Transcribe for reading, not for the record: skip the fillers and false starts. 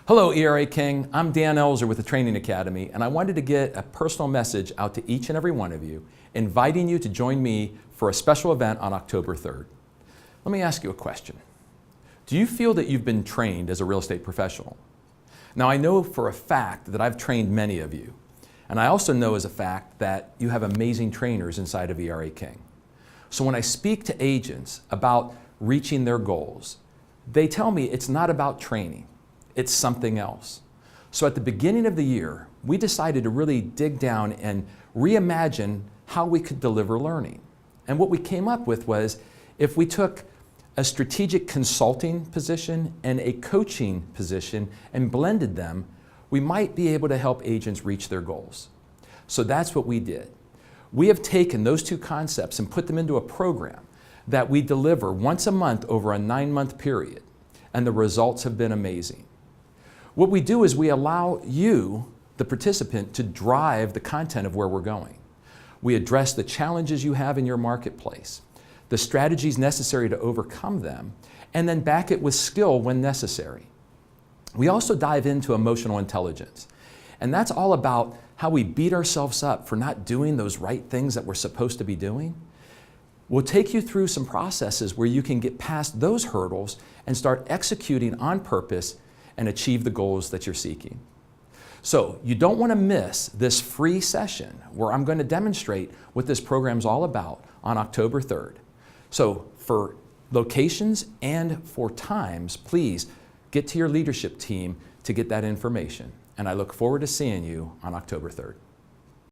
Hello, ERA King. I'm Dan Elzer with the Training Academy, and I wanted to get a personal message out to each and every one of you, inviting you to join me for a special event on October 3rd. Let me ask you a question. Do you feel that you've been trained as a real estate professional? Now, I know for a fact that I've trained many of you, and I also know as a fact that you have amazing trainers inside of ERA King. So when I speak to agents about reaching their goals, they tell me it's not about training. It's something else. So at the beginning of the year, we decided to really dig down and reimagine how we could deliver learning. And what we came up with was, if we took a strategic consulting position and a coaching position and blended them, we might be able to help agents reach their goals. So that's what we did. We have taken those two concepts and put them into a program that we deliver once a month over a 9-month period, and the results have been amazing. What we do is we allow you, the participant, to drive the content of where we're going. We address the challenges you have in your marketplace, the strategies necessary to overcome them, and then back it with skill when necessary. We also dive into emotional intelligence, and that's all about how we beat ourselves up for not doing those right things that we're supposed to be doing. We'll take you through some processes where you can get past those hurdles and start executing on purpose and achieve the goals that you're seeking. So you don't want to miss this free session where I'm going to demonstrate what this program's all about on October 3rd. So for locations and for times, please get to your leadership team to get that information. And I look forward to seeing you on October 3rd.